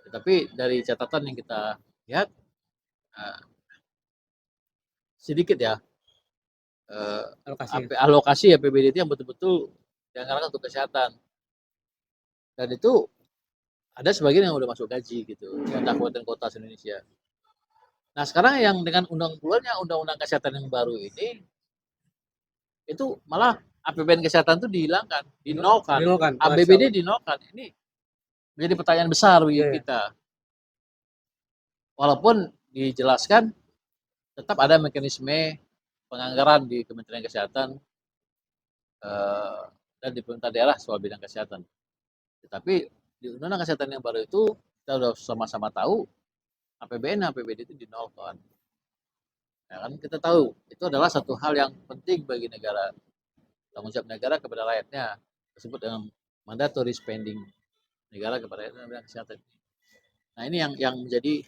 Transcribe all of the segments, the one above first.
Tetapi dari catatan yang kita lihat uh, sedikit ya alokasi APBD itu yang betul-betul dianggarkan untuk kesehatan, dan itu ada sebagian yang udah masuk gaji gitu kabupaten kota se-Indonesia. Nah sekarang yang dengan undang-undang kesehatan yang baru ini itu malah APBN kesehatan itu dihilangkan, dinolkan, APBD dinolkan. Ini menjadi pertanyaan besar bagi kita. Walaupun dijelaskan tetap ada mekanisme penganggaran di Kementerian Kesehatan dan di pemerintah daerah soal bidang kesehatan. Tetapi di undang-undang kesehatan yang baru itu kita sudah sama-sama tahu APBN APBD itu dinolkan. Ya kan kita tahu itu adalah satu hal yang penting bagi negara, tanggung jawab negara kepada rakyatnya, disebut dengan mandatory spending negara kepada rakyatnya bidang kesehatan. Nah ini yang menjadi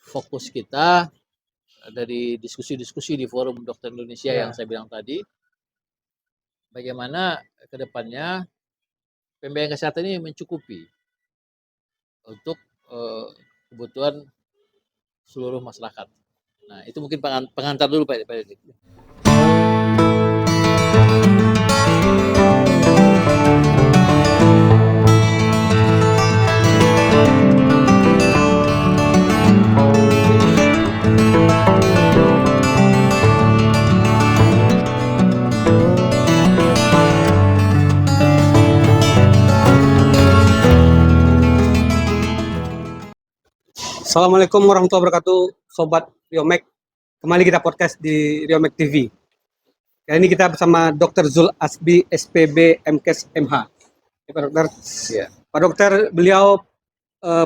fokus kita dari diskusi-diskusi di forum dokter Indonesia yang saya bilang tadi, bagaimana kedepannya pembiayaan kesehatan ini mencukupi untuk kebutuhan seluruh masyarakat. Nah itu mungkin pengantar dulu Pak Edik. Assalamualaikum warahmatullahi wabarakatuh, Sobat Riomek. Kembali kita podcast di Riomek TV. Kali ini kita bersama Dr. Zul Asbi, SPB, MKes, MH. Ya, Pak Dokter. Ya. Pak Dokter, beliau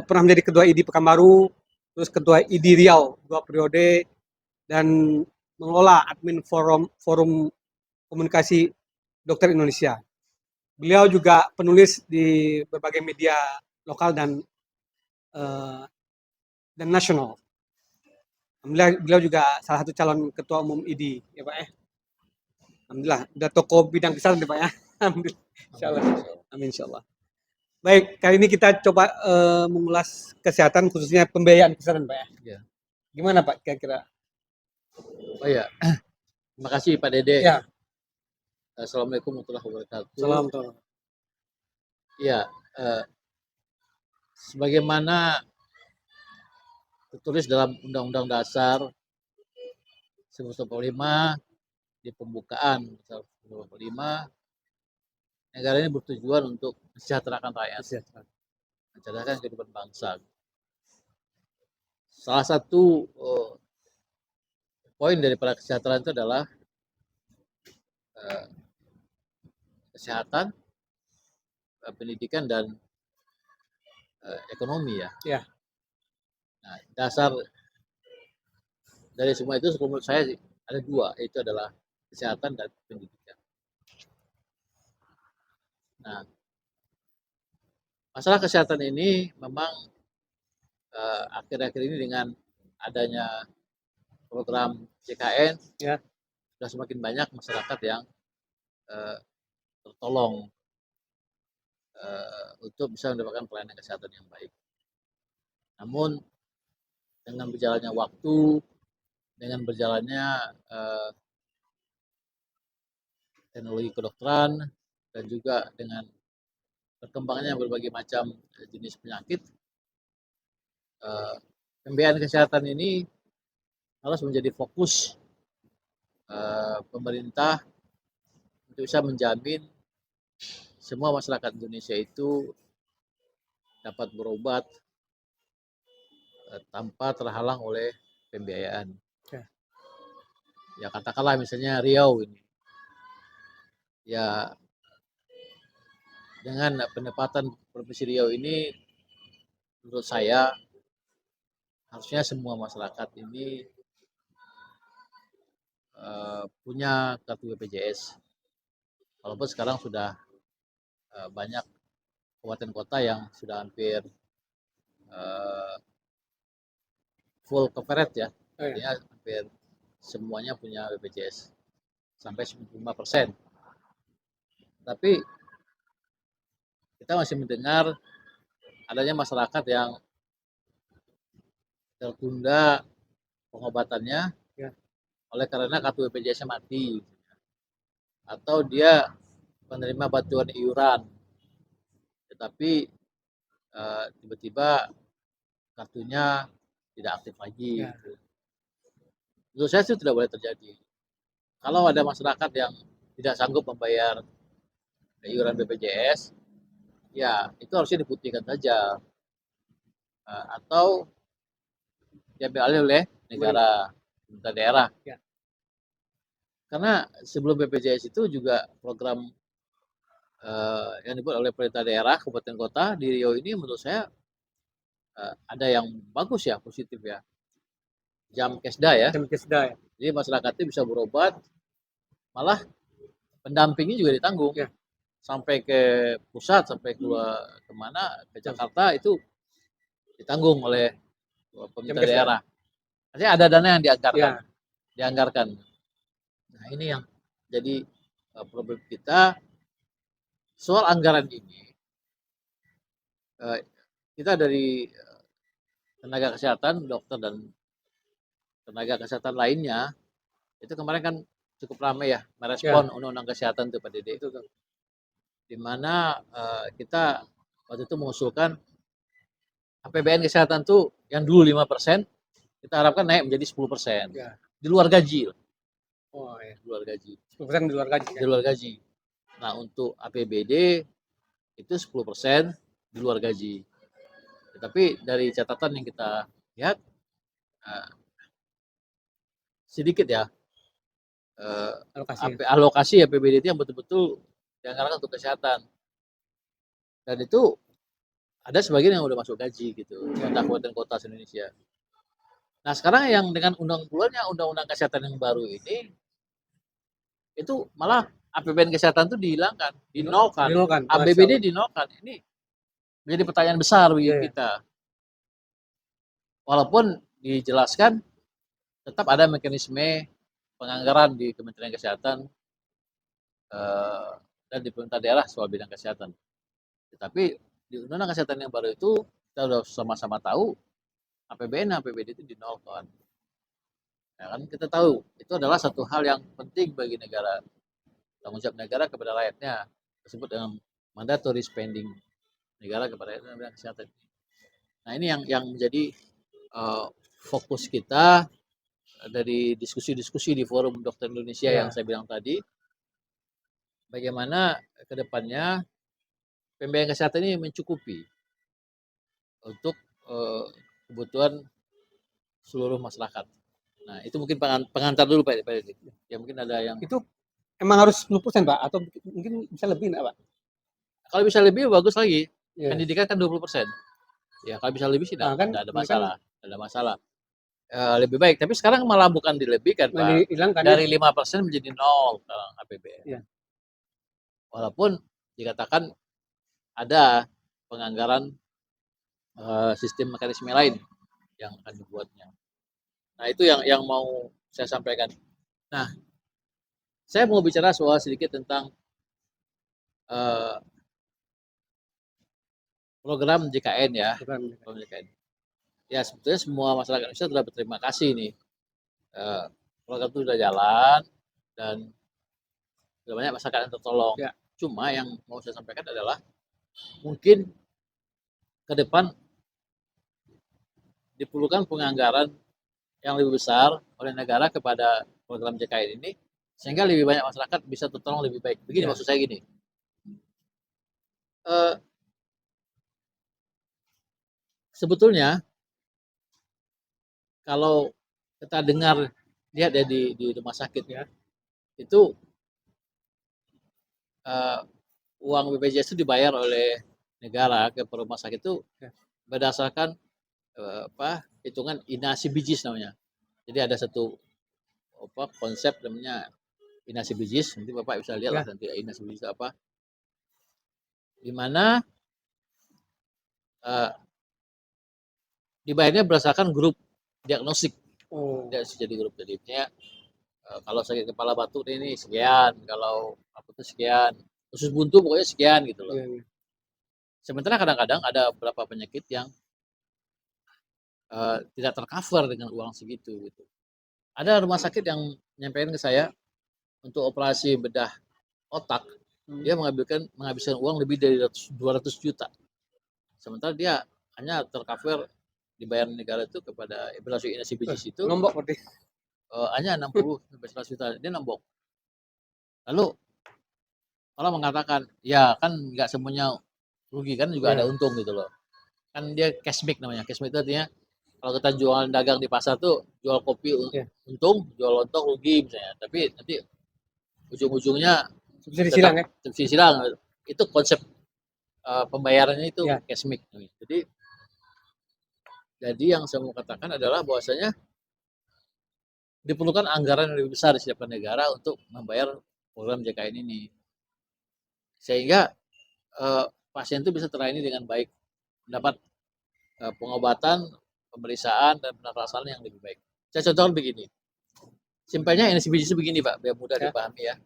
pernah menjadi Ketua ID Pekanbaru, terus Ketua ID Riau 2 periode, dan mengelola admin forum komunikasi dokter Indonesia. Beliau juga penulis di berbagai media lokal dan nasional. Alhamdulillah beliau juga salah satu calon ketua umum ID ya Pak ya. Alhamdulillah udah toko bidang kesehatan ya Pak ya. Alhamdulillah. Insyaallah. Amin insyaallah. Baik, kali ini kita coba mengulas kesehatan khususnya pembiayaan kesehatan Pak ya. Ya. Gimana Pak kira-kira? Oh ya. Terima kasih Pak Dede. Ya. Assalamualaikum warahmatullahi wabarakatuh. Assalamualaikum. Ya, sebagaimana tertulis dalam Undang-Undang Dasar 1945 di pembukaan 1945, negara ini bertujuan untuk mensejahterakan rakyat, mensejahterakan kehidupan bangsa. Salah satu poin daripada kesejahteraan itu adalah kesehatan, pendidikan dan ekonomi ya. Ya. Nah, dasar dari semua itu menurut saya ada dua, yaitu adalah kesehatan dan pendidikan. Nah, masalah kesehatan ini memang akhir-akhir ini dengan adanya program JKN ya, sudah semakin banyak masyarakat yang tertolong untuk bisa mendapatkan pelayanan kesehatan yang baik. Namun dengan berjalannya waktu, dengan berjalannya teknologi kedokteran, dan juga dengan berkembangnya berbagai macam jenis penyakit, pembiayaan kesehatan ini harus menjadi fokus pemerintah untuk bisa menjamin semua masyarakat Indonesia itu dapat berobat tanpa terhalang oleh pembiayaan. Ya katakanlah misalnya Riau ini, ya dengan pendapatan Provinsi Riau ini, menurut saya harusnya semua masyarakat ini punya kartu BPJS. Walaupun sekarang sudah banyak kabupaten kota yang sudah hampir full coverage ya, artinya hampir semuanya punya BPJS sampai 95%. Tapi kita masih mendengar adanya masyarakat yang tertunda pengobatannya Ya. oleh karena kartu BPJS-nya mati atau dia penerima bantuan iuran tetapi tiba-tiba kartunya tidak aktif lagi. Ya. Gitu. Menurut saya itu tidak boleh terjadi. Kalau ada masyarakat yang tidak sanggup membayar iuran BPJS, ya itu harusnya diputihkan saja atau diambil alih oleh negara, pemerintah daerah. Ya. Karena sebelum BPJS itu juga program yang dibuat oleh pemerintah daerah, kabupaten kota di Riau ini menurut saya ada yang bagus ya, positif ya. Jam Kesda ya. Jam Kesda ya. Jadi masyarakat itu bisa berobat, malah pendampingnya juga ditanggung. Ya. Sampai ke pusat, sampai kemana, ke Jakarta itu ditanggung oleh pemerintah daerah. Artinya ada dana yang dianggarkan. Ya. Dianggarkan. Nah ini yang jadi problem kita soal anggaran ini. Kita dari tenaga kesehatan, dokter dan tenaga kesehatan lainnya itu kemarin kan cukup ramai ya merespon undang-undang kesehatan itu Pak Dede. Di mana kita waktu itu mengusulkan APBN kesehatan tuh yang dulu 5%, kita harapkan naik menjadi 10%. Ya. Di luar gaji. Oh ya. Di luar gaji. 10% di luar gaji. Di luar gaji. Nah, untuk APBD itu 10% di luar gaji. Tetapi dari catatan yang kita lihat sedikit ya alokasi APBD itu yang betul-betul dianggarkan untuk kesehatan. Dan itu ada sebagian yang udah masuk gaji gitu, kabupaten kota se-Indonesia. Nah sekarang yang dengan undang-undang kesehatan yang baru ini, itu malah APBN kesehatan itu dihilangkan, dinolkan, APBD dinolkan. Ini menjadi pertanyaan besar bagi kita. Walaupun dijelaskan tetap ada mekanisme penganggaran di Kementerian Kesehatan dan di pemerintah daerah soal bidang kesehatan. Tetapi di undang-undang kesehatan yang baru itu kita sudah sama-sama tahu APBN dan APBD itu dinolkan. Ya kan kita tahu itu adalah satu hal yang penting bagi negara, tanggung jawab negara kepada rakyatnya, disebut dengan mandatory spending negara kepada rakyatnya bidang kesehatan. Nah ini yang menjadi fokus kita dari diskusi-diskusi di Forum Dokter Indonesia yang saya bilang tadi, bagaimana kedepannya pembiayaan kesehatan ini mencukupi untuk kebutuhan seluruh masyarakat. Nah, itu mungkin pengantar dulu Pak Edi. Ya mungkin ada yang itu emang harus 10% Pak atau mungkin bisa lebih enggak Pak? Kalau bisa lebih bagus lagi. Pendidikan kan 20%. Ya, kalau bisa lebih sih enggak ada masalah. Enggak ada masalah. Lebih baik, tapi sekarang malah bukan dilebihkan Pak. Dari 5% menjadi 0 sekarang APBN. Ya. Walaupun dikatakan ada penganggaran sistem mekanisme lain yang akan dibuatnya. Nah itu yang mau saya sampaikan. Nah, saya mau bicara soal sedikit tentang program JKN ya. Program JKN. Ya sebetulnya semua masyarakat Indonesia sudah berterima kasih nih. Program itu sudah jalan dan sudah banyak masyarakat yang tertolong. Ya. Cuma yang mau saya sampaikan adalah mungkin ke depan diperlukan penganggaran yang lebih besar oleh negara kepada program JKN ini sehingga lebih banyak masyarakat bisa tertolong lebih baik. Begini maksud saya gini. Sebetulnya kalau kita dengar lihat ya di rumah sakit ya itu uang BPJS itu dibayar oleh negara ke rumah sakit itu berdasarkan hitungan inasi bijis namanya. Jadi ada satu konsep namanya inasi bijis, nanti Bapak bisa lihat lah nanti inasi bijis apa. Di mana dibayarnya berdasarkan grup diagnostik. Jadi grup jadinya kalau sakit kepala batuk ini sekian, kalau apa itu sekian, usus buntu pokoknya sekian gitu loh. Sementara kadang-kadang ada beberapa penyakit yang tidak tercover dengan uang segitu gitu. Ada rumah sakit yang nyampein ke saya untuk operasi bedah otak, dia menghabiskan uang lebih dari 200 juta. Sementara dia hanya tercover dibayar negara itu kepada inasi bijis itu Nombok berarti. hanya 60 sampai 100 juta. Dia nembok. Lalu orang mengatakan, ya kan nggak semuanya rugi kan juga ada untung gitu loh. Kan dia cashback namanya. Cashback itu artinya kalau kita jual dagang di pasar tuh jual kopi untung, jual lontong rugi misalnya. Tapi nanti ujung-ujungnya Subsidi silang ya. subsidi silang. Itu konsep pembayarannya itu cashback. Jadi yang saya mau katakan adalah bahwasanya diperlukan anggaran yang lebih besar di setiap negara untuk membayar program JKN ini. Sehingga pasien itu bisa terlayani dengan baik, mendapat pengobatan, pemeriksaan, dan penerasan yang lebih baik. Saya contohkan begini. Simpelnya NSBGS begini Pak, biar mudah dipahami ya.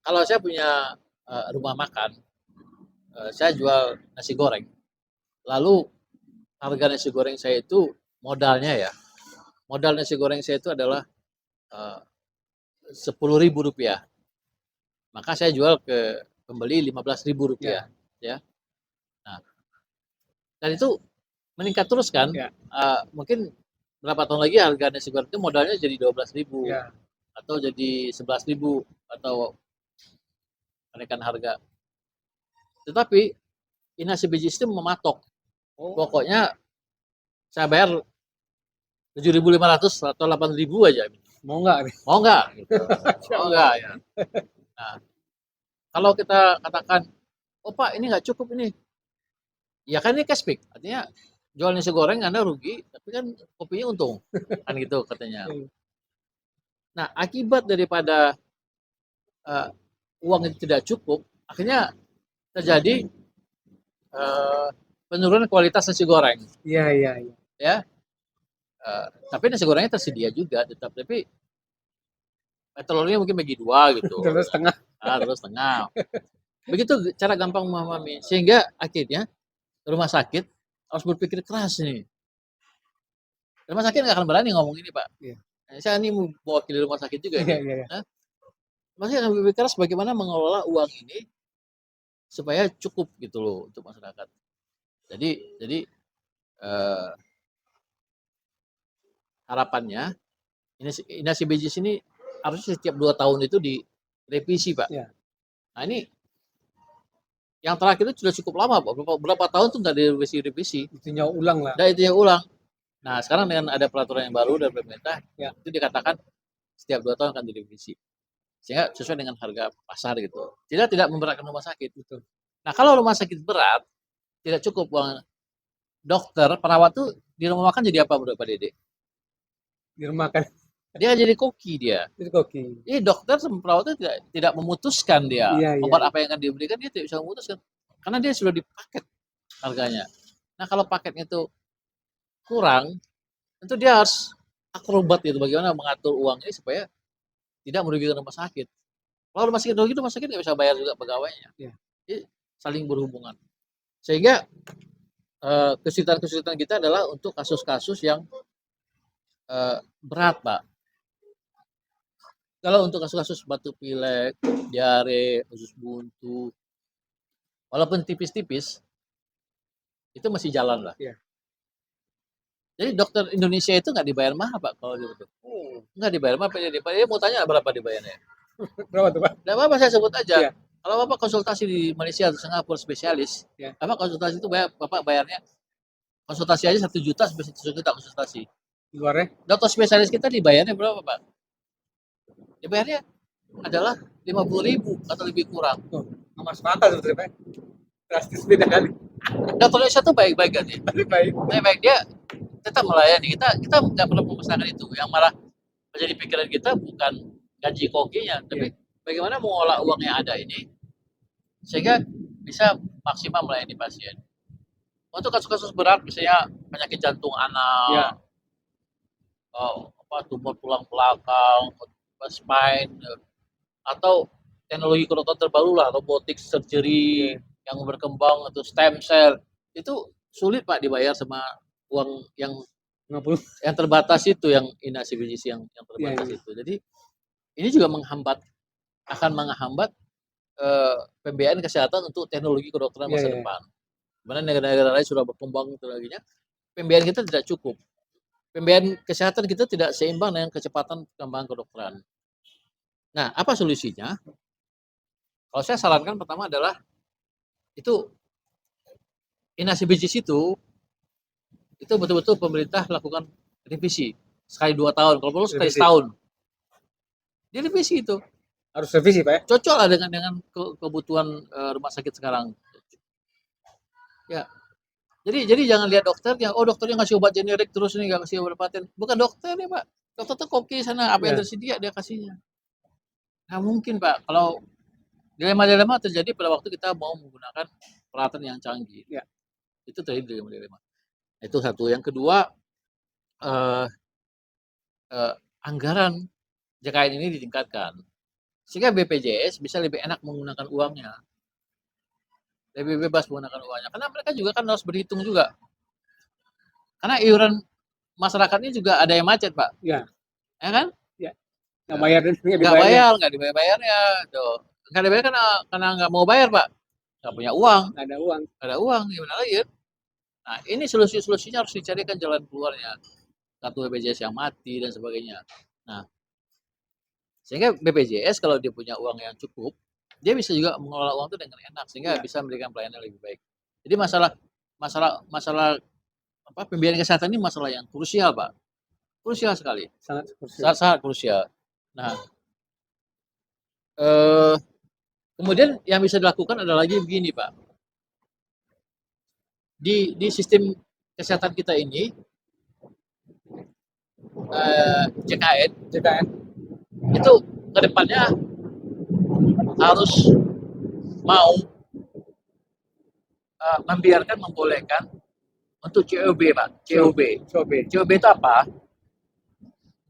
Kalau saya punya rumah makan, saya jual nasi goreng. Lalu harga nasi goreng saya itu modalnya ya. Modal nasi goreng saya itu adalah Rp10.000. Maka saya jual ke pembeli Rp15.000 ya. Nah, dan itu meningkat terus kan? Mungkin berapa tahun lagi harga nasi goreng itu modalnya jadi 12.000 atau jadi 11.000 atau kenaikan harga. Tetapi inasi bijis itu mematok. Pokoknya saya bayar 7.500 atau 8.000 aja. Mau nggak? Mau nggak? Gitu. Mau nggak ya. Nah, kalau kita katakan, oh Pak ini nggak cukup ini. Ya kan ini cashback. Artinya jual nasi goreng Anda rugi, tapi kan kopinya untung. Kan gitu katanya. Nah, akibat daripada uang itu tidak cukup, akhirnya terjadi penurunan kualitas nasi goreng. Iya. Ya, tapi nasi gorengnya tersedia juga, tetap. Tapi telurnya mungkin bagi 2 gitu. Terus setengah. Terus setengah. Begitu cara gampang memahami. Sehingga akhirnya rumah sakit harus berpikir keras nih. Rumah sakit nggak akan berani ngomong ini Pak. Saya ini mewakili rumah sakit juga. Masih akan berpikir keras bagaimana mengelola uang ini supaya cukup gitu loh untuk masyarakat. Jadi harapannya inasi bijis ini harusnya setiap 2 tahun itu direvisi Pak. Nah ini yang terakhir itu sudah cukup lama Pak. Berapa tahun tuh nggak direvisi. Itunya ulang lah. Itu yang ulang. Nah sekarang dengan ada peraturan yang baru dari pemerintah, itu dikatakan setiap 2 tahun akan direvisi. Sehingga sesuai dengan harga pasar gitu. Tidak memberatkan rumah sakit gitu. Nah kalau rumah sakit berat, tidak cukup uang dokter, perawat tuh di rumah makan jadi apa menurut Pak Dede? Di rumah makan. Dia jadi koki dia. Jadi koki. Ini dokter sama perawat itu tidak memutuskan dia obat apa yang akan diberikan, dia tidak bisa memutuskan karena dia sudah dipaket harganya. Nah kalau paketnya itu kurang, tentu dia harus akrobat gitu bagaimana mengatur uang ini supaya tidak merugikan rumah sakit. Kalau rumah sakit rugi, rumah sakit nggak bisa bayar juga pegawainya. Jadi saling berhubungan. Sehingga kesulitan-kesulitan kita adalah untuk kasus-kasus yang berat, Pak. Kalau untuk kasus-kasus batuk pilek, diare, usus buntu, walaupun tipis-tipis, itu masih jalan lah. Jadi dokter Indonesia itu nggak dibayar mahal Pak kalau gitu. Nggak dibayar mahal, dia mau tanya berapa dibayarnya. Berapa tuh Pak? Nggak apa-apa saya sebut aja. Kalau Bapak konsultasi di Malaysia atau Singapura spesialis, Bapak konsultasi itu Bapak bayarnya konsultasi aja 1 juta sampai 1 juta konsultasi. Luarnya? Dokter spesialis kita dibayarnya berapa Pak? Dibayarnya adalah 50.000 atau lebih kurang. Nggak masuk akal sebetulnya Pak. Drastis beda kali. Dokter Indonesia tuh baik-baik kan ya? Baik-baik dia tetap melayani kita nggak perlu memasangkan itu. Yang malah menjadi pikiran kita bukan gaji kokinya, tapi bagaimana mengolah uang yang ada ini sehingga bisa maksimal melayani pasien. Untuk kasus-kasus berat misalnya penyakit jantung anak, tumor tulang belakang, spine, atau teknologi kedokteran terbaru lah, robotic surgery, yang berkembang atau stem cell itu sulit Pak dibayar sama uang yang 50. terbatas itu, yang inasi yang Iya, terbatas iya. itu. Jadi ini juga akan menghambat pembiayaan kesehatan untuk teknologi kedokteran Iya, masa iya. depan. Mana negara-negara lain sudah berkembang teknologinya, pembiayaan kita tidak cukup. Pembiayaan kesehatan kita tidak seimbang dengan kecepatan perkembangan kedokteran. Nah, apa solusinya? Kalau saya sarankan pertama adalah itu inasi itu betul-betul pemerintah lakukan revisi sekali 2 tahun, kalau perlu sekali Revisi. setahun. Direvisi itu. Harus revisi, Pak ya? Cocok lah dengan kebutuhan rumah sakit sekarang. Ya, jadi jangan lihat dokternya, oh dokternya ngasih obat generik terus nih, nggak kasih obat paten. Bukan dokter nih Pak. Dokter tuh koki sana, apa yang Iya. tersedia dia kasihnya. Nah mungkin Pak, kalau dilema-dilema terjadi pada waktu kita mau menggunakan peralatan yang canggih. Ya. Itu terjadi dilema-dilema. Itu satu. Yang kedua, eh, anggaran JKN ini ditingkatkan. Sehingga BPJS bisa lebih enak menggunakan uangnya. Lebih bebas menggunakan uangnya. Karena mereka juga kan harus berhitung juga. Karena iuran masyarakatnya juga ada yang macet, Pak. Iya. Ya kan? Iya. Nggak bayar dan nggak Nggak dibayarnya. bayar, nggak dibayar-bayarnya. Tuh. Nggak dibayar karena nggak mau bayar, Pak. Nggak punya uang. Nggak ada uang. Nggak ada uang, gimana lagi? Nah, ini solusi-solusinya harus dicarikan jalan keluarnya. Kartu BPJS yang mati dan sebagainya. Nah, sehingga BPJS kalau dia punya uang yang cukup, dia bisa juga mengelola uang itu dengan enak sehingga Ya. bisa memberikan pelayanan lebih baik. Jadi masalah pembiayaan kesehatan ini masalah yang krusial, Pak. Krusial sekali. Sangat krusial. Sangat krusial. Nah, eh, kemudian yang bisa dilakukan adalah lagi begini, Pak. Di sistem kesehatan kita ini, JKN itu kedepannya harus mau membolehkan untuk COB, Pak. COB. COB itu apa?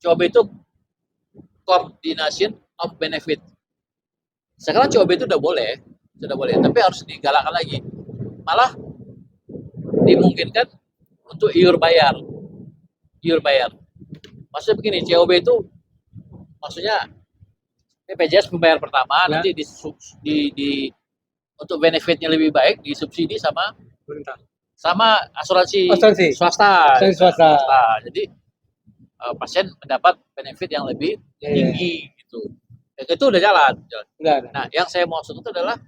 COB itu Coordination of Benefit. Sekarang COB itu sudah boleh, tapi harus digalakkan lagi. Malah dimungkinkan untuk iur bayar. Maksudnya begini, COB itu maksudnya BPJS membayar pertama, Ya. nanti untuk benefitnya lebih baik disubsidi sama Pemerintah. asuransi swasta. Jadi pasien mendapat benefit yang lebih tinggi gitu. Itu udah jalan. Udah. Nah, yang saya mau maksud itu adalah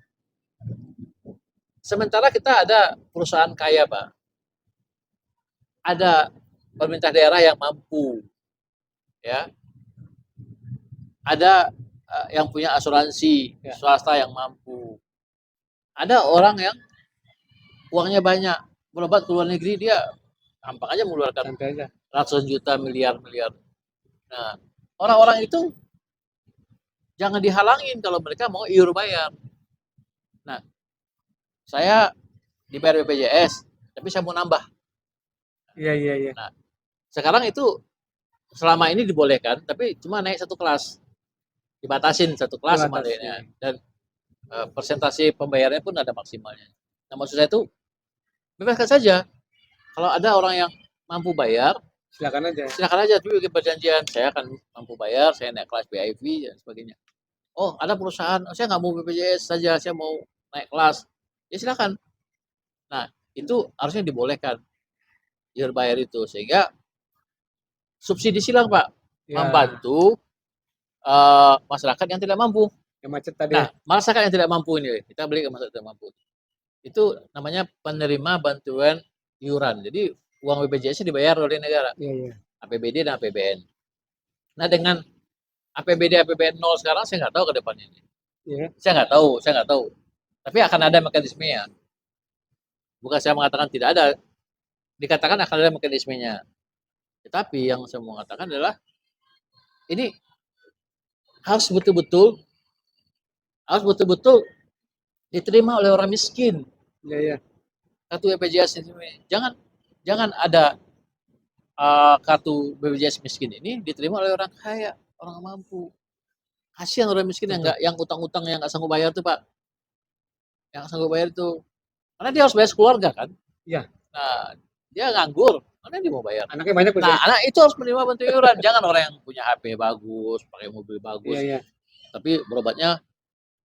sementara kita ada perusahaan kaya, Pak. Ada pemerintah daerah yang mampu. Ya. Ada yang punya asuransi swasta yang mampu. Ada orang yang uangnya banyak, berobat ke luar negeri dia gampang aja mengeluarkan ratusan juta, miliar. Nah, orang-orang itu jangan dihalangin kalau mereka mau iur bayar. Nah, saya dibayar BPJS, tapi saya mau nambah. Iya. Nah, sekarang itu selama ini dibolehkan, tapi cuma naik satu kelas, dibatasin satu kelas sama lainnya, dan persentase pembayarannya pun ada maksimalnya. Nah, maksud saya itu bebaskan saja. Kalau ada orang yang mampu bayar, silakan aja. Tapi bikin perjanjian, saya akan mampu bayar, saya naik kelas BIP dan sebagainya. Oh, ada perusahaan, saya nggak mau BPJS saja, saya mau naik kelas. Ya silakan. Nah, itu harusnya dibolehkan iur bayar itu, sehingga subsidi silang, Pak, membantu masyarakat yang tidak mampu. Yang macet tadi. Nah, masyarakat yang tidak mampu ini, kita beli ke masyarakat tidak mampu. Itu namanya penerima bantuan iuran. Jadi uang BPJS dibayar oleh negara. Iya. APBD dan APBN. Nah, dengan APBD APBN 0 sekarang saya nggak tahu ke depannya ini. Iya. Saya nggak tahu. Tapi akan ada mekanismenya. Bukan saya mengatakan tidak ada. Dikatakan akan ada mekanismenya. Tetapi yang saya mau katakan adalah ini harus betul-betul diterima oleh orang miskin. Iya. Kartu BPJS ini jangan ada kartu BPJS miskin ini diterima oleh orang kaya, orang mampu. Kasihan orang miskin yang utang-utang yang nggak sanggup bayar tuh, Pak. yang sanggup bayar itu. Karena dia harus bayar keluarga kan. Iya. Nah, dia nganggur, mana dia mau bayar? Anaknya banyak berarti. Nah, anak itu harus menerima bantuan iuran. Jangan orang yang punya HP bagus, pakai mobil Iya, bagus, iya. tapi berobatnya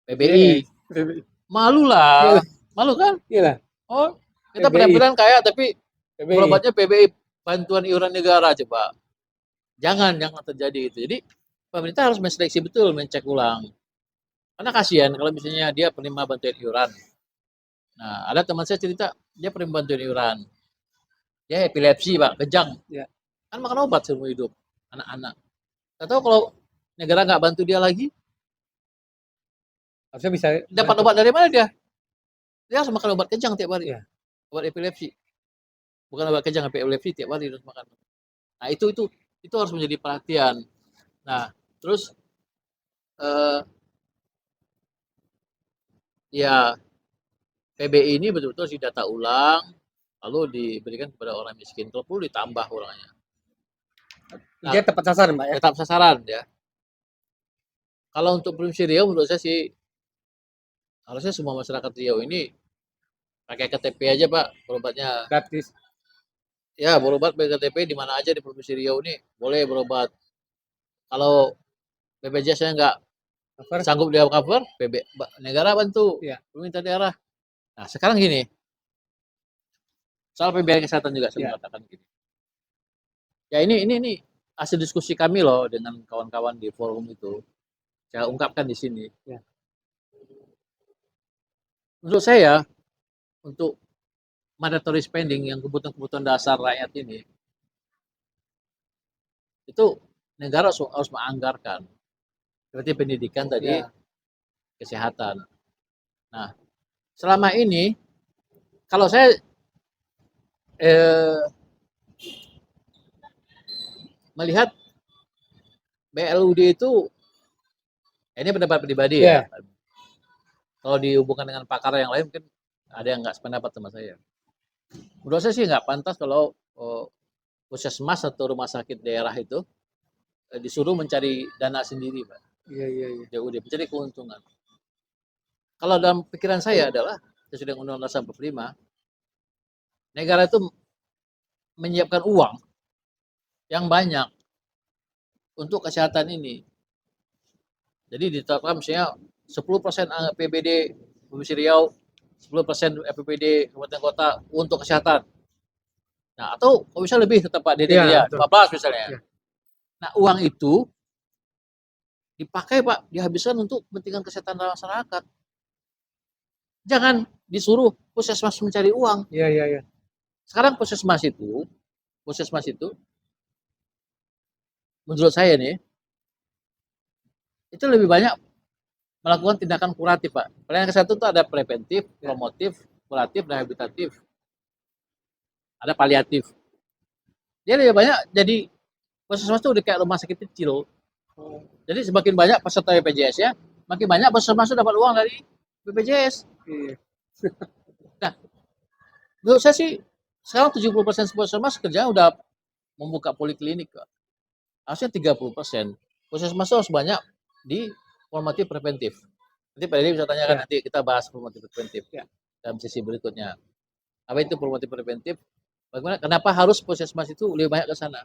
Iya, PBI. iya. Malu Iya lah. lah, Malu kan? iya lah. Oh, kita PBI, penampilan kaya tapi PBI. berobatnya PBI, bantuan iuran negara coba. Jangan terjadi itu. Jadi pemerintah harus menseleksi betul, mencek ulang. Karena kasihan kalau misalnya dia penerima bantuan iuran. Nah, ada teman saya cerita, dia penerima bantuan iuran. Dia epilepsi, Pak, kejang. Ya. Kan makan obat seumur hidup, anak-anak. Nggak tahu kalau negara nggak bantu dia lagi, Harusnya bisa dapat bantu. obat dari mana dia? Dia harus makan obat kejang tiap hari. Iya. Obat epilepsi. Bukan obat kejang, epilepsi tiap hari harus makan. Nah, itu harus menjadi perhatian. Nah, terus ya PBI ini betul-betul harus didata ulang, lalu diberikan kepada orang miskin. Kalau perlu ditambah orangnya. Nah, Dia tepat sasaran, Pak ya. tetap sasaran ya. Kalau untuk Provinsi Riau menurut saya sih harusnya semua masyarakat Riau ini pakai KTP aja Pak berobatnya. Gratis. Ya berobat pakai KTP di mana aja di Provinsi Riau ini boleh berobat. Kalau BPJS-nya nggak Cover. sanggup dia cover, negara bantu, Iya. pemerintah daerah. Nah sekarang gini, soal pembiayaan kesehatan juga saya Iya. mengatakan gini. Ya ini hasil diskusi kami loh dengan kawan-kawan di forum itu. Saya ungkapkan di sini. Ya. Menurut saya untuk mandatory spending yang kebutuhan-kebutuhan dasar rakyat ini itu negara harus menganggarkan seperti pendidikan tadi, Ya. kesehatan. Nah, selama ini kalau saya melihat BLUD itu ini pendapat pribadi ya. Kalau dihubungkan dengan pakar yang lain mungkin ada yang nggak sependapat sama saya. Menurut saya sih nggak pantas kalau puskesmas atau rumah sakit daerah itu disuruh mencari dana sendiri, Pak. Iya. BUD mencari keuntungan. Kalau dalam pikiran saya adalah sesuai dengan Undang-Undang 45, negara itu menyiapkan uang yang banyak untuk kesehatan ini. Jadi ditetapkan misalnya 10% APBD Provinsi Riau, 10% APBD kabupaten kota untuk kesehatan. Nah, atau kalau bisa lebih tetap Pak DD ya, 15 misalnya. Ya. Nah, uang itu dipakai Pak, dihabiskan untuk kepentingan kesehatan masyarakat. Jangan disuruh puskesmas mencari uang. Iya. Sekarang puskesmas itu menurut saya nih, itu lebih banyak melakukan tindakan kuratif, Pak. Pelayanan kesehatan itu ada preventif, promotif, kuratif, rehabilitatif. Ada paliatif. Dia lebih banyak jadi puskesmas itu udah kayak rumah sakit kecil. Jadi semakin banyak peserta BPJS ya, makin banyak puskesmas dapat uang dari BPJS. Iya. Nah, menurut saya sih sekarang 70% puskesmas kerja udah membuka poliklinik, Pak. Harusnya 30%. Puskesmas harus banyak di formatif preventif. Nanti Pak Deddy bisa tanyakan nanti kita bahas formatif preventif dalam sesi berikutnya. Apa itu formatif preventif? Bagaimana? Kenapa harus puskesmas itu lebih banyak ke sana?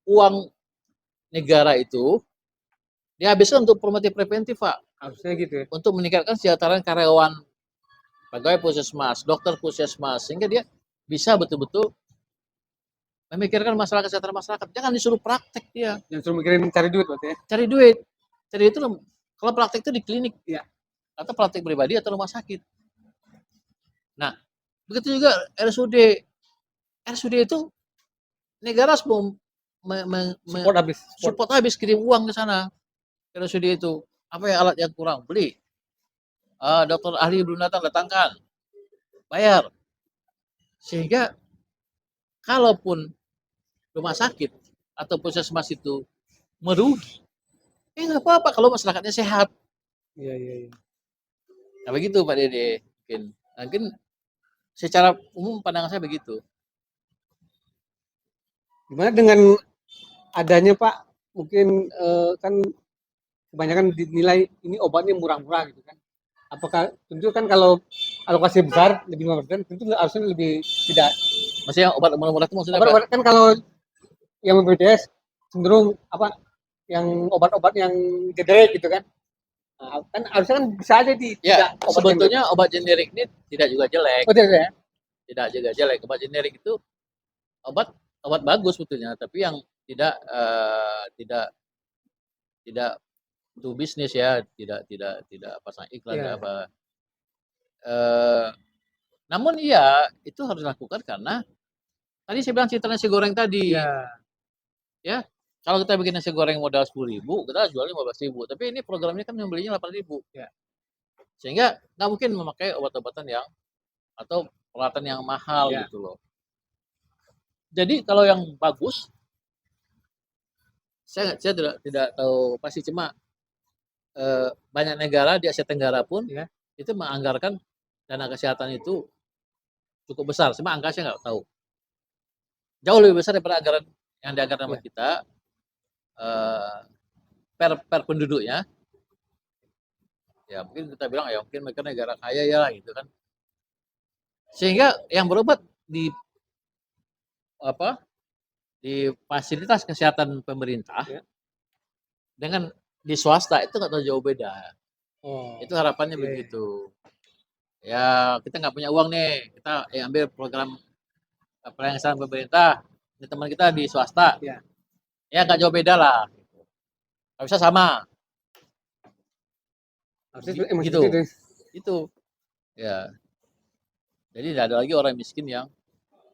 Uang negara itu dihabiskan untuk formatif preventif, Pak. Harusnya gitu ya. Untuk meningkatkan kesejahteraan karyawan pegawai puskesmas, dokter puskesmas, sehingga dia bisa betul-betul memikirkan masalah kesehatan masyarakat. Jangan disuruh praktek dia. Jangan suruh mikirin cari duit berarti ya. Cari duit. Cari itu kalau praktek itu di klinik ya. Atau praktek pribadi atau rumah sakit. Nah, begitu juga RSUD. RSUD itu negara harus support habis kirim uang ke sana. RSUD itu apa ya alat yang kurang beli. Dokter ahli belum datangkan. Bayar. Sehingga kalaupun rumah sakit atau puskesmas itu merugi, nggak apa-apa kalau masyarakatnya sehat. Iya. Nah begitu Pak Dede. Mungkin secara umum pandangan saya begitu. Gimana dengan adanya Pak, mungkin kan kebanyakan dinilai ini obatnya murah-murah gitu kan. apakah tentu kan kalau alokasi besar lebih 5%, tentu harusnya lebih tidak. Maksudnya obat murah-murah itu maksudnya apa? Obat-obat kan kalau yang BPJS cenderung apa yang obat-obat yang generik gitu kan. Nah, kan harusnya kan bisa aja Ya, tidak obat generik. sebetulnya obat generik ini tidak juga jelek, Oh, tidak ya? tidak juga jelek. Obat generik itu obat obat bagus sebetulnya, tapi yang tidak tidak tidak untuk bisnis ya, tidak pasang iklan, tidak Iya. apa. Eh, namun iya itu harus dilakukan karena tadi saya bilang cerita nasi goreng tadi, Iya. ya. Kalau kita bikin nasi goreng modal 10.000, kita jual 15.000. Tapi ini programnya kan membelinya 8.000. Ya. Sehingga nggak mungkin memakai obat-obatan yang atau peralatan yang mahal Ya. gitu loh. Jadi kalau yang bagus, saya tidak tahu pasti, cuma banyak negara di Asia Tenggara pun Ya. itu menganggarkan dana kesehatan itu cukup besar. Cuma angka saya nggak tahu. Jauh lebih besar daripada anggaran yang dianggarkan sama Ya. kita per penduduknya. Ya mungkin kita bilang ya mungkin mereka negara kaya ya gitu kan. Sehingga yang berobat di di fasilitas kesehatan pemerintah Ya. dengan di swasta itu nggak tahu jauh beda. Oh. Itu harapannya Iya, iya. begitu. Ya kita nggak punya uang nih, kita ambil program pelayanan kesehatan pemerintah. Ini teman kita di swasta. Ya. Ya nggak jauh beda lah. Nggak bisa sama. Harusnya emang Gitu. seperti itu. Itu. Ya. Jadi tidak ada lagi orang miskin yang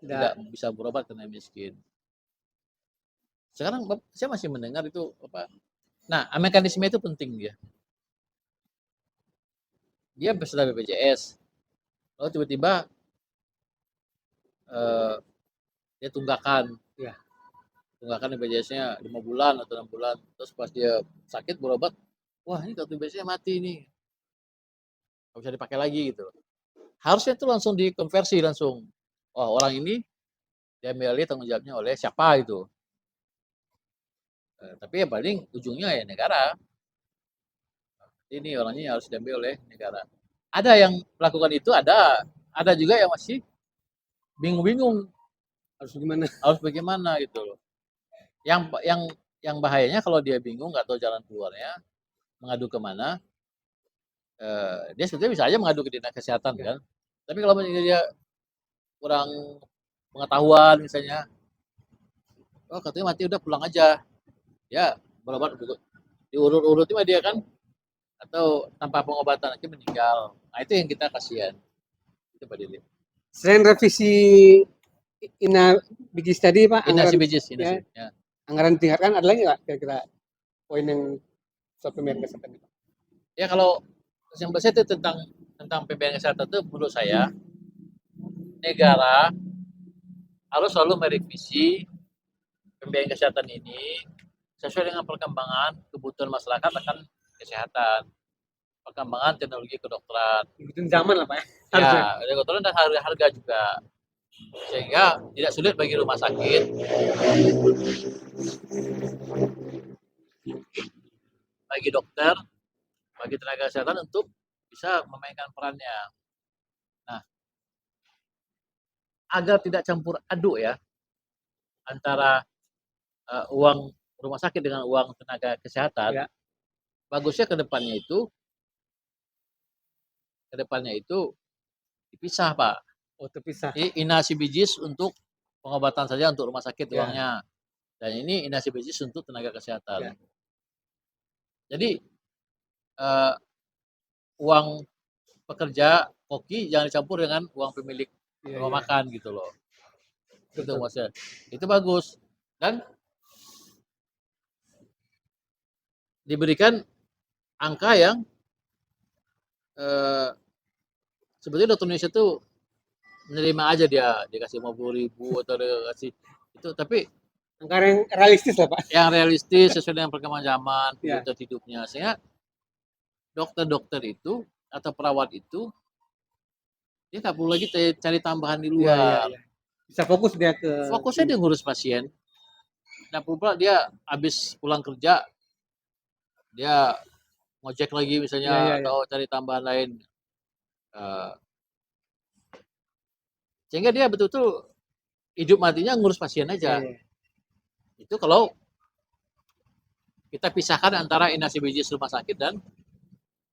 tidak bisa berobat karena miskin. Sekarang saya masih mendengar itu apa? Nah, mekanisme itu penting dia. Dia peserta BPJS, lalu tiba-tiba dia tunggakan, Ya. tunggakan BPJS-nya 5 bulan atau 6 bulan, terus pas dia sakit berobat, wah ini kartu BPJS-nya mati nih, nggak bisa dipakai lagi gitu. Harusnya itu langsung dikonversi langsung. Oh orang ini diambil alih tanggung jawabnya oleh siapa itu. Tapi yang paling ujungnya ya negara. Ini orangnya harus diambil oleh negara. Ada yang melakukan itu, ada juga yang masih bingung-bingung harus bagaimana gitu loh. Yang bahayanya kalau dia bingung nggak tahu jalan keluarnya, mengadu kemana, dia sebetulnya bisa aja mengadu ke dinas kesehatan kan. Tapi kalau dia kurang pengetahuan misalnya, oh katanya mati udah pulang aja, ya berobat diurut-urutin sama dia kan, atau tanpa pengobatan nanti meninggal. Nah itu yang kita kasihan. Itu Pak Dili. Selain revisi Ina Bigis tadi Pak, Inasi anggaran bijis, ya, ya. anggaran ditingkatkan ada lagi nggak kira-kira poin yang soal pembayaran kesehatan itu? Ya kalau yang besar itu tentang pembayaran kesehatan itu menurut saya negara harus selalu merevisi pembayaran kesehatan ini sesuai dengan perkembangan kebutuhan masyarakat akan kesehatan, perkembangan teknologi kedokteran. Ikutin zaman lah Pak ya. Ya, kedokteran dan harga juga. Sehingga tidak sulit bagi rumah sakit bagi dokter, bagi tenaga kesehatan untuk bisa memainkan perannya. Nah, agar tidak campur aduk ya antara uang rumah sakit dengan uang tenaga kesehatan, Ya. bagusnya ke depannya itu dipisah Pak. Oh terpisah. Inasi bijis untuk pengobatan saja untuk rumah sakit Ya. uangnya, dan ini inasi bijis untuk tenaga kesehatan. Ya. Jadi uang pekerja koki jangan dicampur dengan uang pemilik rumah makan gitu loh. Itu maksudnya. Itu bagus. Dan diberikan angka yang sebetulnya dokter Indonesia tuh menerima aja, dia dikasih 50.000 atau dikasih itu, tapi angka yang realistis lah Pak. Yang realistis sesuai dengan perkembangan zaman, Ya. kebutuhan hidupnya. Sehingga dokter-dokter itu atau perawat itu dia nggak perlu lagi cari tambahan di luar. Ya. Bisa fokus dia ke Fokusnya dia ngurus pasien. Nah, pula dia habis pulang kerja, dia ngojek lagi Iya, iya, misalnya iya. atau cari tambahan lain. Eh, sehingga dia betul-betul hidup matinya ngurus pasien Iya, aja. iya. Itu kalau kita pisahkan antara inasi BPJS rumah sakit dan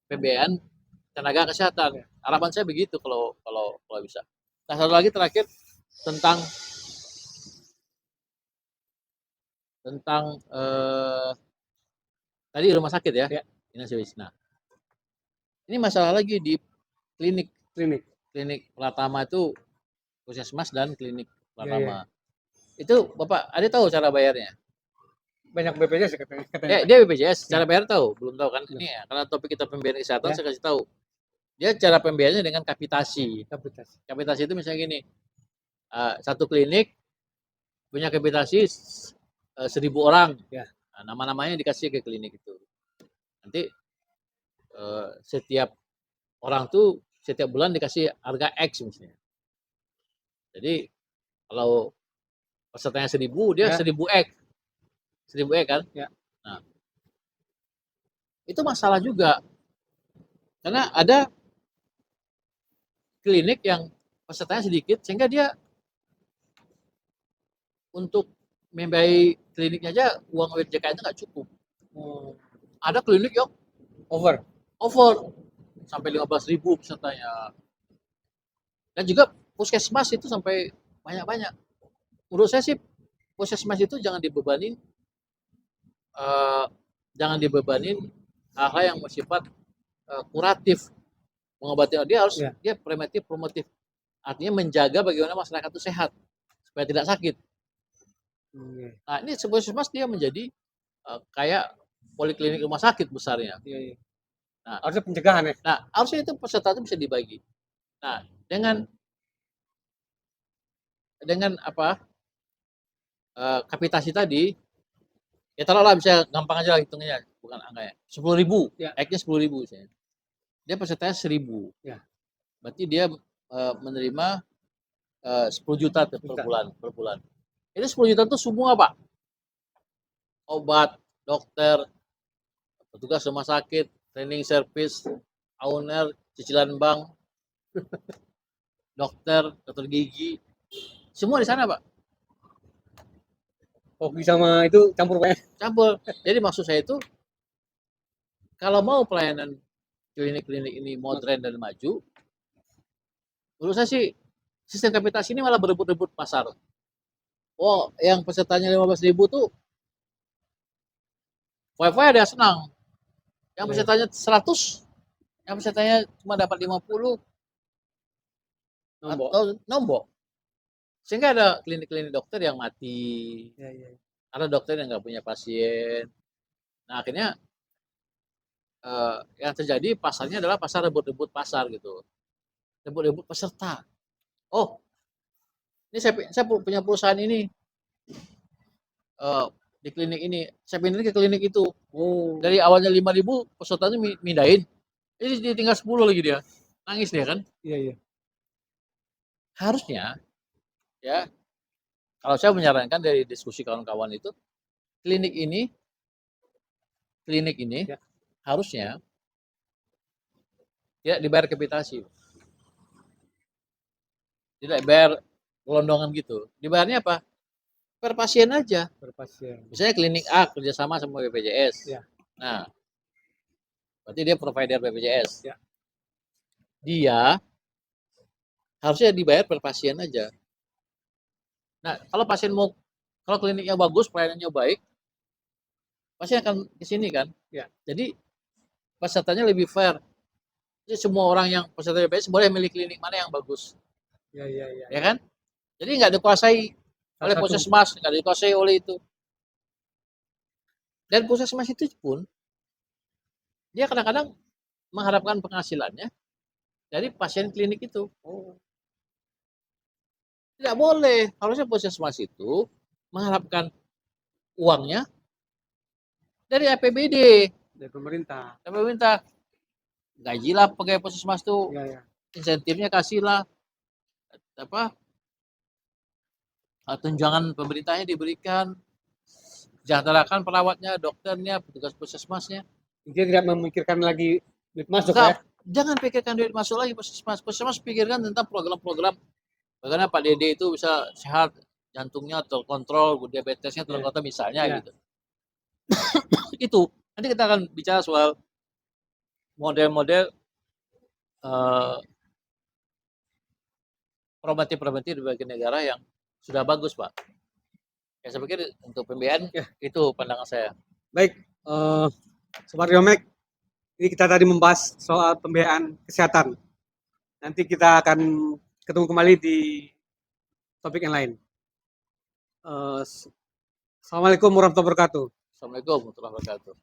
PBN tenaga kesehatan. Iya. Harapan saya begitu kalau bisa. Nah, satu lagi terakhir tentang tentang tadi rumah sakit ya, Iya. inasi BPJS. Nah, ini masalah lagi di klinik Klinik. klinik Pratama itu Puskesmas dan klinik Iya, iya. Pratama. Itu Bapak ada tahu cara bayarnya? Banyak BPJS ya katanya. Dia BPJS, Ya. cara bayar tahu? Belum tahu kan? Belum. Ini ya, karena topik kita pembiayaan kesehatan Ya. saya kasih tahu. Dia cara pembiayaannya dengan kapitasi. Kapasitas. Kapitasi itu misalnya gini, satu klinik punya kapitasi 1.000 orang. Ya. Nah, nama-namanya dikasih ke klinik itu. Nanti setiap orang tuh setiap bulan dikasih harga X misalnya. Jadi kalau pesertanya 1.000, dia Ya. 1.000 X. 1.000 X kan? Ya. Nah, itu masalah juga. Karena ada klinik yang pesertanya sedikit sehingga dia untuk membiayai kliniknya aja uang WJK itu nggak cukup. Ada klinik yang Over. sampai 15.000 pesertanya. Dan juga puskesmas itu sampai banyak-banyak. Menurut saya sih puskesmas itu jangan dibebanin hal-hal yang bersifat kuratif, mengobati. Dia harus Ya. dia preventif promotif. Artinya menjaga bagaimana masyarakat itu sehat supaya tidak sakit. Nah, ini sebuah puskesmas dia menjadi kayak poliklinik rumah sakit besarnya. Iya, iya. Nah, Harusnya pencegahan ya. Nah, harusnya itu peserta itu bisa dibagi. Nah, dengan apa kapitasi tadi, ya taruhlah bisa gampang aja lah hitungnya, bukan angkanya. 10.000, Ya. X-nya 10.000 misalnya. Dia pesertanya 1.000. Ya. Berarti dia menerima 10 juta per Juta. bulan. Ini 10 juta itu semua, Pak. Obat, dokter, petugas rumah sakit, training service, owner, cicilan bank, dokter gigi, semua di sana, Pak. Kopi sama itu campur Pak. Campur. Jadi maksud saya itu kalau mau pelayanan klinik-klinik ini modern dan maju, menurut saya sih sistem kapitasi ini malah berebut-rebut pasar. Oh, yang pesertanya 15.000 tuh wifi ada senang. Yang pesertanya 100, yang pesertanya cuma dapat 50 Nombok. atau nombok. Sehingga ada klinik-klinik dokter yang mati. Ya, ya. Ada dokter yang nggak punya pasien. Nah, akhirnya yang terjadi pasarnya adalah pasar rebut-rebut pasar gitu. Rebut-rebut peserta. Oh, ini saya punya perusahaan ini. Di klinik ini, saya pindahin ke klinik itu. Oh. Dari awalnya 5.000, pesertanya mindahin. Ini tinggal 10 lagi dia. Nangis dia kan. Iya, iya. Harusnya, ya, kalau saya menyarankan dari diskusi kawan-kawan itu, klinik ini Ya. harusnya tidak dibayar kapitasi. Tidak bayar gelondongan gitu. Dibayarnya apa? Per pasien aja. Per pasien. Misalnya klinik A kerjasama sama BPJS. Ya. Nah, berarti dia provider BPJS. Ya. Dia harusnya dibayar per pasien aja. Nah, kalau kliniknya bagus, pelayanannya baik, pasti akan ke sini kan. Ya. Jadi pesertanya lebih fair. Jadi semua orang yang peserta BPJS boleh milih klinik mana yang bagus. Ya, ya, ya. Ya kan? Jadi nggak dikuasai oleh puskesmas, nggak dikuasai oleh itu. Dan puskesmas itu pun dia kadang-kadang mengharapkan penghasilannya dari pasien klinik itu. Oh. Tidak boleh. Harusnya puskesmas itu mengharapkan uangnya dari APBD. Dari pemerintah. Dari pemerintah. Gajilah pegawai puskesmas tuh. Ya, ya. Insentifnya kasihlah. Tunjangan pemerintahnya diberikan. Sejahterakan perawatnya, dokternya, petugas puskesmasnya. Dia tidak memikirkan lagi duit masuk Enggak, ya. jangan pikirkan duit masuk lagi puskesmas. Puskesmas pikirkan tentang program-program bagaimana Pak Dede itu bisa sehat, jantungnya terkontrol, diabetesnya terkontrol misalnya Iya. gitu. Itu nanti kita akan bicara soal model-model promotif-promotif di bagian negara yang sudah bagus, Pak. Ya, saya pikir untuk pembiayaan itu pandangan saya. Baik, Sobat Riomek, ini kita tadi membahas soal pembiayaan kesehatan. Nanti kita akan ketemu kembali di topik yang lain. Assalamualaikum warahmatullahi wabarakatuh. Assalamualaikum warahmatullahi wabarakatuh.